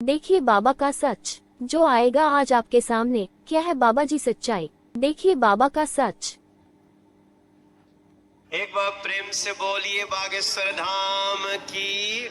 देखिए बाबा का सच जो आएगा आज आपके सामने। क्या है बाबा जी सच्चाई, देखिए बाबा का सच। एक बार प्रेम से बोलिए बागेश्वर धाम की।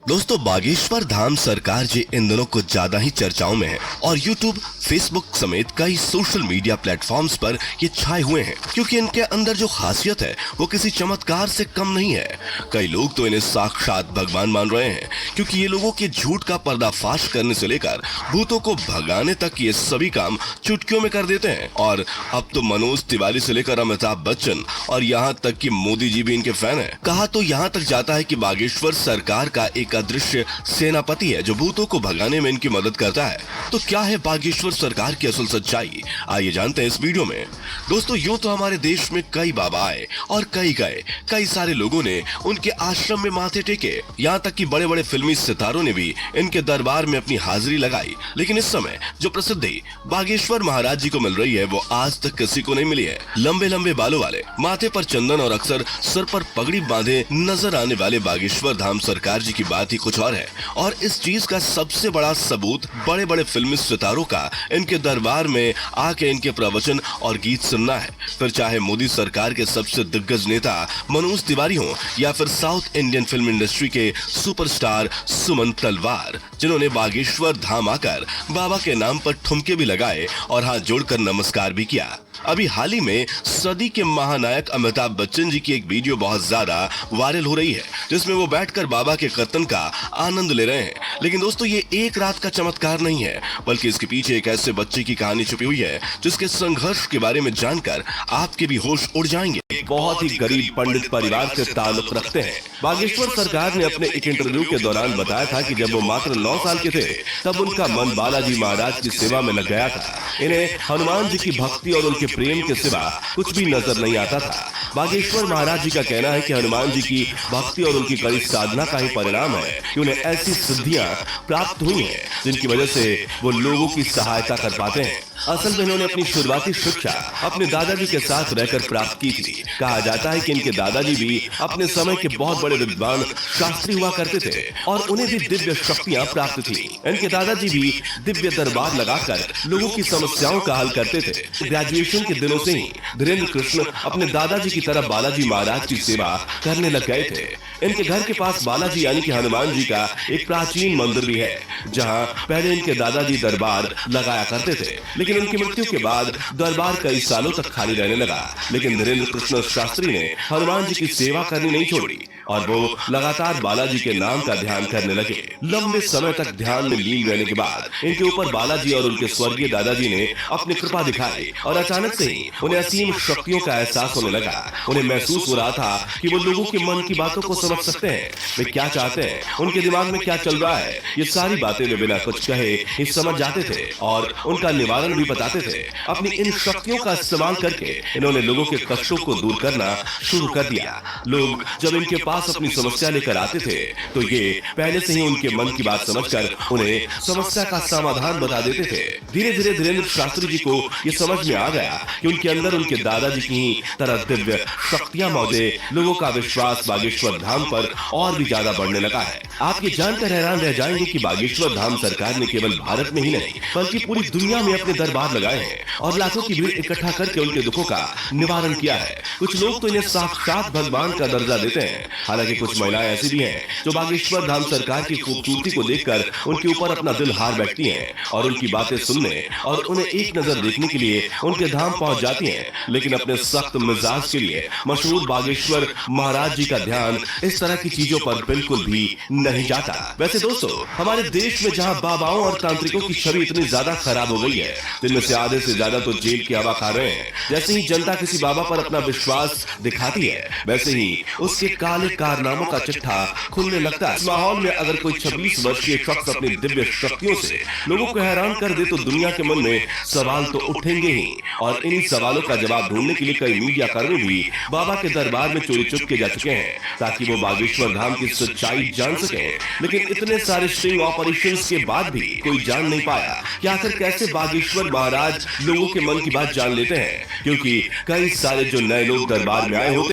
दोस्तों, बागेश्वर धाम सरकार जी इन दिनों कुछ ज्यादा ही चर्चाओं में है और YouTube, Facebook समेत कई सोशल मीडिया प्लेटफॉर्म्स पर ये छाए हुए हैं क्योंकि इनके अंदर जो खासियत है वो किसी चमत्कार से कम नहीं है। कई लोग तो इन्हें साक्षात भगवान मान रहे हैं क्योंकि ये लोगों के झूठ का पर्दाफाश करने से लेकर भूतों को भगाने तक ये सभी काम चुटकियों में कर देते हैं। और अब तो मनोज तिवारी से लेकर अमिताभ बच्चन और यहाँ तक कि मोदी जी भी इनके फैन है। कहा तो यहाँ तक जाता है कि बागेश्वर सरकार का एक अदृश्य सेनापति है जो भूतों को भगाने में इनकी मदद करता है। तो क्या है बागेश्वर सरकार की असल सच्चाई, आइए जानते हैं इस वीडियो में। दोस्तों, यूं तो हमारे देश में कई बाबा आए और कई गए, कई सारे लोगों ने उनके आश्रम में माथे टेके, यहाँ तक कि बड़े बड़े फिल्मी सितारों ने भी इनके दरबार में अपनी हाजिरी लगाई। लेकिन इस समय जो प्रसिद्धि बागेश्वर महाराज जी को मिल रही है वो आज तक किसी को नहीं मिली है। लंबे लंबे बालों वाले, माथे पर चंदन और अक्सर सर पर पगड़ी बांधे नजर आने वाले बागेश्वर धाम सरकार जी की बात ही कुछ और है। और इस चीज का सबसे बड़ा सबूत बड़े बड़े फिल्मी सितारों का इनके दरबार में आके इनके प्रवचन और गीत सुनना है। फिर चाहे मोदी सरकार के सबसे दिग्गज नेता मनोज तिवारी हो या फिर साउथ इंडियन फिल्म इंडस्ट्री के सुपरस्टार सुमन तलवार, जिन्होंने बागेश्वर धाम आकर बाबा के नाम पर ठुमके भी लगाए और हाथ जोड़कर नमस्कार भी किया। अभी हाल ही में सदी के महानायक अमिताभ बच्चन जी की एक वीडियो बहुत ज्यादा वायरल हो रही है जिसमें वो बैठकर बाबा के कीर्तन का आनंद ले रहे हैं। लेकिन दोस्तों, ये एक रात का चमत्कार नहीं है बल्कि इसके पीछे एक ऐसे बच्चे की कहानी छुपी हुई है जिसके संघर्ष के बारे में जानकर आपके भी होश उड़ जाएंगे। बहुत ही गरीब पंडित परिवार से ताल्लुक रखते हैं। बागेश्वर सरकार ने अपने एक इंटरव्यू के दौरान बताया था कि जब वो मात्र 9 साल के थे तब उनका मन बालाजी महाराज की सेवा में लग गया था। इन्हें हनुमान जी की भक्ति और उनके प्रेम के सिवा कुछ भी नजर नहीं आता था। बागेश्वर महाराज जी का कहना है कि हनुमान जी की भक्ति और उनकी कड़ी साधना का ही परिणाम है कि उन्हें ऐसी सिद्धियां प्राप्त हुई हैं जिनकी वजह से वो लोगों की सहायता कर पाते हैं। असल में इन्होंने अपनी शुरुआती शिक्षा अपने दादाजी के साथ रहकर प्राप्त की थी। कहा जाता है कि इनके दादाजी भी अपने समय के बहुत बड़े विद्वान शास्त्री हुआ करते थे और उन्हें भी दिव्य शक्तियां प्राप्त थी। इनके दादाजी भी दिव्य दरबार लगाकर लोगों की समस्याओं का हल करते थे। ग्रेजुएशन के दिनों से ही धीरेन्द्र कृष्ण अपने दादाजी की तरह बालाजी महाराज की सेवा करने लग गए थे। इनके घर के पास बालाजी यानी कि हनुमान जी का एक प्राचीन मंदिर भी है जहां पहले इनके दादाजी दरबार लगाया करते थे। लेकिन उनकी मृत्यु के बाद दरबार कई सालों तक खाली रहने लगा। लेकिन धीरेन्द्र कृष्ण शास्त्री ने हनुमान जी की सेवा करनी नहीं छोड़ी और वो लगातार बालाजी के नाम का ध्यान करने लगे। लंबे समय तक ध्यान में लीन रहने के बाद इनके ऊपर बालाजी और उनके स्वर्गीय दादाजी ने अपनी कृपा दिखाई और अचानक से ही उन्हें असीम शक्तियों का एहसास होने लगा। उन्हें महसूस हो रहा था कि वो लोगों के मन की बातों को समझ सकते हैं, वे क्या चाहते हैं, उनके दिमाग में क्या चल रहा है। ये सारी बातें वे बिना कुछ कहे ही समझ जाते थे और उनका निवारण भी बताते थे। अपनी इन शक्तियों का इस्तेमाल करके इन्होंने लोगों के कष्टों को दूर करना शुरू कर दिया। लोग जब इनके पास अपनी समस्या लेकर आते थे तो ये पहले से ही उनके मन की बात समझकर उन्हें समस्या का समाधान बता देते थे। धीरे धीरे धीरेन्द्र शास्त्री जी को ये समझ में आ गया कि उनके अंदर उनके दादाजी की तरह दिव्य शक्तियां मौजूद। लोगों का विश्वास बागेश्वर धाम पर और भी ज्यादा बढ़ने लगा है। आप ये जानकर हैरान रह जाएंगे कि बागेश्वर धाम सरकार ने केवल भारत में ही नहीं बल्कि पूरी दुनिया में अपने दरबार लगाए हैं और लाखों की भीड़ इकट्ठा करके उनके दुखों का निवारण किया है। कुछ लोग तो इन्हें साक्षात भगवान का दर्जा देते हैं। हालांकि कुछ महिलाएं ऐसी भी हैं जो बागेश्वर धाम सरकार की खूबसूरती को देखकर उनके ऊपर अपना दिल हार बैठती हैं और उनकी बातें सुनने और उन्हें एक नजर देखने के लिए उनके धाम पहुंच जाती हैं। लेकिन अपने सख्त मिजाज के लिए मशहूर बागेश्वर महाराज जी का ध्यान इस तरह की चीजों पर बिल्कुल भी नहीं जाता। वैसे दोस्तों, हमारे देश में जहां बाबाओं और तांत्रिकों की छवि इतनी ज्यादा खराब हो गई है, जिनमें से आधे से ज्यादा तो जेल की हवा खा रहे हैं, जैसे ही जनता किसी बाबा पर अपना विश्वास दिखाती है वैसे ही उसके काले कारनामों का चिट्ठा खुलने लगता है। इस माहौल में अगर कोई 26 वर्षीय शख्स अपनी दिव्य शक्तियों से लोगों को हैरान कर दे तो दुनिया के मन में सवाल तो उठेंगे ही और इन्हीं सवालों का जवाब ढूंढने के लिए कई मीडिया कर्मी भी बाबा के दरबार में चोरी चुपके जा चुके हैं ताकि वो बागेश्वर धाम की सच्चाई जान सके। लेकिन इतने सारे स्ट्रिंग ऑपरेशंस के बाद भी कोई जान नहीं पाया कि आखिर कैसे बागेश्वर महाराज लोगों के मन की बात जान लेते हैं, क्योंकि कई सारे जो नए लोग दरबार में आए होते